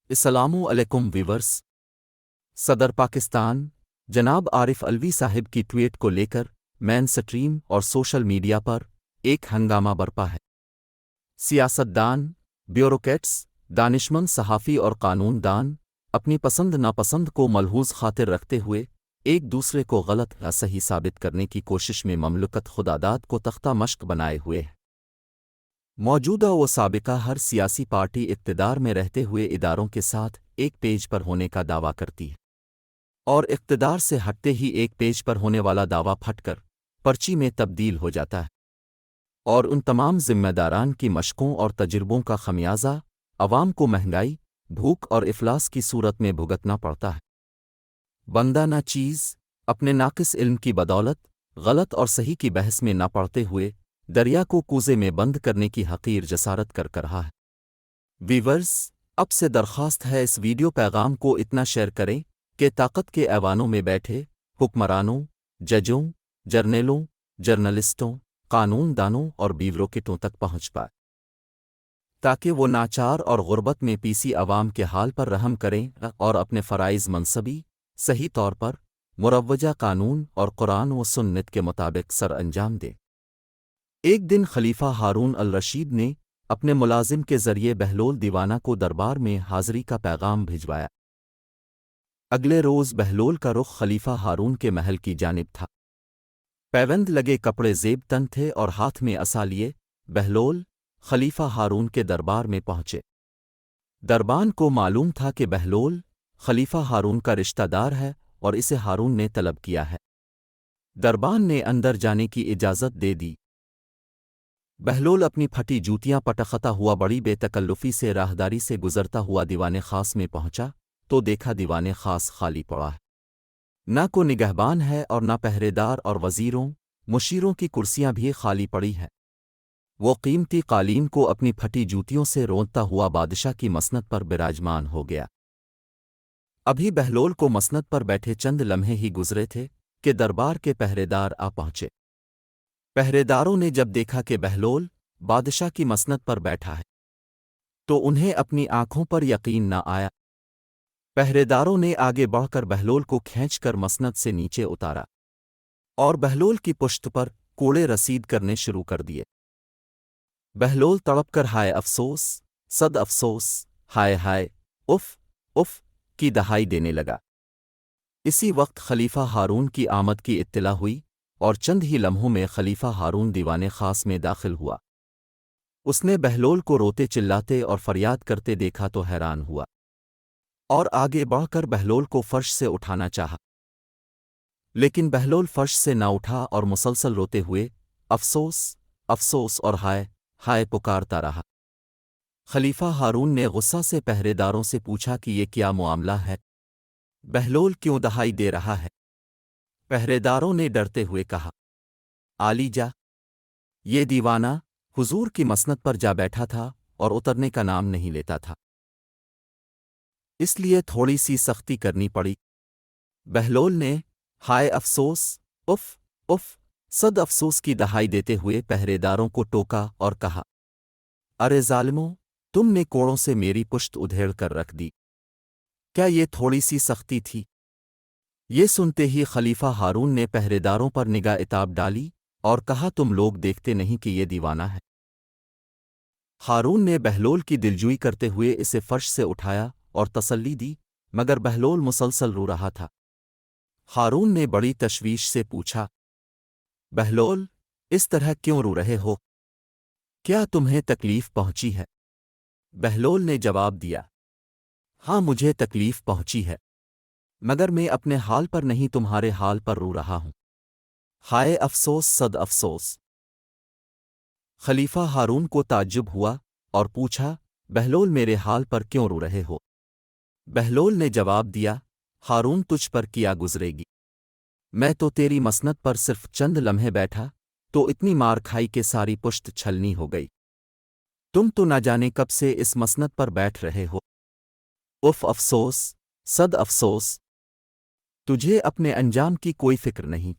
السلام علیکم ویورس۔ صدر پاکستان جناب عارف علوی صاحب کی ٹویٹ کو لے کر مین سٹریم اور سوشل میڈیا پر ایک ہنگامہ برپا ہے۔ سیاستدان، بیوروکریٹس، دانشمند صحافی اور قانون دان اپنی پسند ناپسند کو ملحوظ خاطر رکھتے ہوئے ایک دوسرے کو غلط یا صحیح ثابت کرنے کی کوشش میں مملکت خداداد کو تختہ مشق بنائے ہوئے ہیں۔ موجودہ و سابقہ ہر سیاسی پارٹی اقتدار میں رہتے ہوئے اداروں کے ساتھ ایک پیج پر ہونے کا دعویٰ کرتی ہے، اور اقتدار سے ہٹتے ہی ایک پیج پر ہونے والا دعویٰ پھٹ کر پرچی میں تبدیل ہو جاتا ہے، اور ان تمام ذمہ داران کی مشقوں اور تجربوں کا خمیازہ عوام کو مہنگائی، بھوک اور افلاس کی صورت میں بھگتنا پڑتا ہے۔ بندہ نہ چیز اپنے ناقص علم کی بدولت غلط اور صحیح کی بحث میں نہ پڑتے ہوئے دریا کو کوزے میں بند کرنے کی حقیر جسارت کر رہا ہے۔ ویورز، اب سے درخواست ہے اس ویڈیو پیغام کو اتنا شیئر کریں کہ طاقت کے ایوانوں میں بیٹھے حکمرانوں، ججوں، جرنیلوں، جرنلسٹوں، قانون دانوں اور بیوروکریٹوں تک پہنچ پائے، تاکہ وہ ناچار اور غربت میں پیسی عوام کے حال پر رحم کریں اور اپنے فرائض منصبی، صحیح طور پر مروجہ قانون اور قرآن و سنت کے مطابق سر انجام دیں۔ ایک دن خلیفہ ہارون الرشید نے اپنے ملازم کے ذریعے بہلول دیوانہ کو دربار میں حاضری کا پیغام بھجوایا۔ اگلے روز بہلول کا رخ خلیفہ ہارون کے محل کی جانب تھا۔ پیوند لگے کپڑے زیب تن تھے اور ہاتھ میں عصا لیے بہلول خلیفہ ہارون کے دربار میں پہنچے۔ دربان کو معلوم تھا کہ بہلول خلیفہ ہارون کا رشتہ دار ہے اور اسے ہارون نے طلب کیا ہے۔ دربان نے اندر جانے کی اجازت دے دی۔ بہلول اپنی پھٹی جوتیاں پٹختا ہوا بڑی بے تکلفی سے راہداری سے گزرتا ہوا دیوان خاص میں پہنچا تو دیکھا دیوان خاص خالی پڑا ہے، نہ کو نگہبان ہے اور نہ پہرے دار، اور وزیروں، مشیروں کی کرسیاں بھی خالی پڑی ہیں۔ وہ قیمتی قالین کو اپنی پھٹی جوتیوں سے رونتا ہوا بادشاہ کی مسند پر براجمان ہو گیا۔ ابھی بہلول کو مسند پر بیٹھے چند لمحے ہی گزرے تھے کہ دربار کے پہرے دار آ پہنچے۔ پہرے داروں نے جب دیکھا کہ بہلول بادشاہ کی مسند پر بیٹھا ہے تو انہیں اپنی آنکھوں پر یقین نہ آیا۔ پہرے داروں نے آگے بڑھ کر بہلول کو کھینچ کر مسند سے نیچے اتارا اور بہلول کی پشت پر کوڑے رسید کرنے شروع کر دیے۔ بہلول تڑپ کر ہائے افسوس، صد افسوس، ہائے ہائے، اف اف کی دہائی دینے لگا۔ اسی وقت خلیفہ ہارون کی آمد کی اطلاع ہوئی اور چند ہی لمحوں میں خلیفہ ہارون دیوان خاص میں داخل ہوا۔ اس نے بہلول کو روتے چلاتے اور فریاد کرتے دیکھا تو حیران ہوا، اور آگے بڑھ کر بہلول کو فرش سے اٹھانا چاہا، لیکن بہلول فرش سے نہ اٹھا اور مسلسل روتے ہوئے افسوس افسوس اور ہائے ہائے پکارتا رہا۔ خلیفہ ہارون نے غصہ سے پہرے داروں سے پوچھا کہ یہ کیا معاملہ ہے؟ بہلول کیوں دہائی دے رہا ہے؟ پہرے داروں نے ڈرتے ہوئے کہا، عالی جا، یہ دیوانہ حضور کی مسند پر جا بیٹھا تھا اور اترنے کا نام نہیں لیتا تھا، اس لیے تھوڑی سی سختی کرنی پڑی۔ بہلول نے ہائے افسوس، اف اف، صد افسوس کی دہائی دیتے ہوئے پہرے داروں کو ٹوکا اور کہا، ارے ظالموں، تم نے کوڑوں سے میری پشت ادھیڑ کر رکھ دی، کیا یہ تھوڑی سی سختی تھی؟ یہ سنتے ہی خلیفہ ہارون نے پہرے داروں پر نگاہ عتاب ڈالی اور کہا، تم لوگ دیکھتے نہیں کہ یہ دیوانہ ہے؟ ہارون نے بہلول کی دلجوئی کرتے ہوئے اسے فرش سے اٹھایا اور تسلی دی، مگر بہلول مسلسل رو رہا تھا۔ ہارون نے بڑی تشویش سے پوچھا، بہلول، اس طرح کیوں رو رہے ہو؟ کیا تمہیں تکلیف پہنچی ہے؟ بہلول نے جواب دیا، ہاں مجھے تکلیف پہنچی ہے، مگر میں اپنے حال پر نہیں تمہارے حال پر رو رہا ہوں۔ ہائے افسوس، صد افسوس۔ خلیفہ ہارون کو تعجب ہوا اور پوچھا، بہلول میرے حال پر کیوں رو رہے ہو؟ بہلول نے جواب دیا، ہارون تجھ پر کیا گزرے گی، میں تو تیری مسند پر صرف چند لمحے بیٹھا تو اتنی مار کھائی کہ ساری پشت چھلنی ہو گئی، تم تو نہ جانے کب سے اس مسند پر بیٹھ رہے ہو۔ اف افسوس، صد افسوس، تجھے اپنے انجام کی کوئی فکر نہیں۔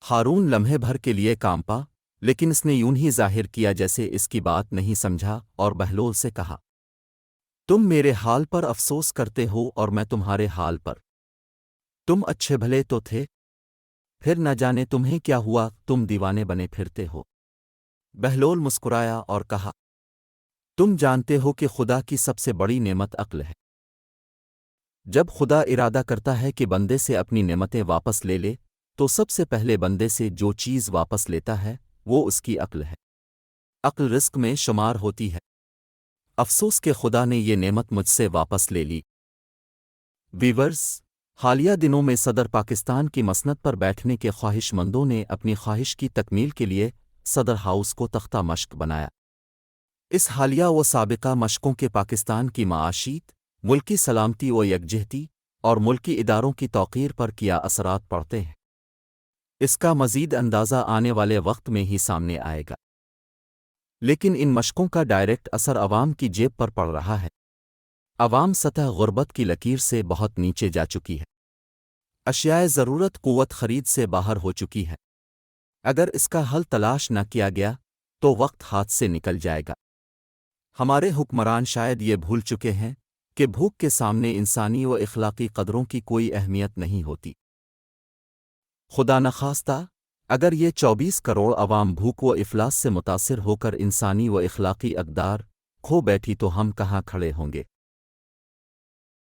ہارون لمحے بھر کے لیے کانپا، لیکن اس نے یوں ہی ظاہر کیا جیسے اس کی بات نہیں سمجھا اور بہلول سے کہا، تم میرے حال پر افسوس کرتے ہو اور میں تمہارے حال پر۔ تم اچھے بھلے تو تھے، پھر نہ جانے تمہیں کیا ہوا، تم دیوانے بنے پھرتے ہو۔ بہلول مسکرایا اور کہا، تم جانتے ہو کہ خدا کی سب سے بڑی نعمت عقل ہے۔ جب خدا ارادہ کرتا ہے کہ بندے سے اپنی نعمتیں واپس لے لے تو سب سے پہلے بندے سے جو چیز واپس لیتا ہے وہ اس کی عقل ہے۔ عقل رزق میں شمار ہوتی ہے۔ افسوس کہ خدا نے یہ نعمت مجھ سے واپس لے لی۔ ویورز، حالیہ دنوں میں صدر پاکستان کی مسند پر بیٹھنے کے خواہش مندوں نے اپنی خواہش کی تکمیل کے لیے صدر ہاؤس کو تختہ مشق بنایا۔ اس حالیہ و سابقہ مشقوں کے پاکستان کی معاشیت، ملکی سلامتی و یکجہتی اور ملکی اداروں کی توقیر پر کیا اثرات پڑتے ہیں، اس کا مزید اندازہ آنے والے وقت میں ہی سامنے آئے گا۔ لیکن ان مشقوں کا ڈائریکٹ اثر عوام کی جیب پر پڑ رہا ہے۔ عوام سطح غربت کی لکیر سے بہت نیچے جا چکی ہے۔ اشیاء ضرورت قوت خرید سے باہر ہو چکی ہے۔ اگر اس کا حل تلاش نہ کیا گیا تو وقت ہاتھ سے نکل جائے گا۔ ہمارے حکمران شاید یہ بھول چکے ہیں کہ بھوک کے سامنے انسانی و اخلاقی قدروں کی کوئی اہمیت نہیں ہوتی۔ خدا نخواستہ اگر یہ 24 کروڑ عوام بھوک و افلاس سے متاثر ہو کر انسانی و اخلاقی اقدار کھو بیٹھی تو ہم کہاں کھڑے ہوں گے؟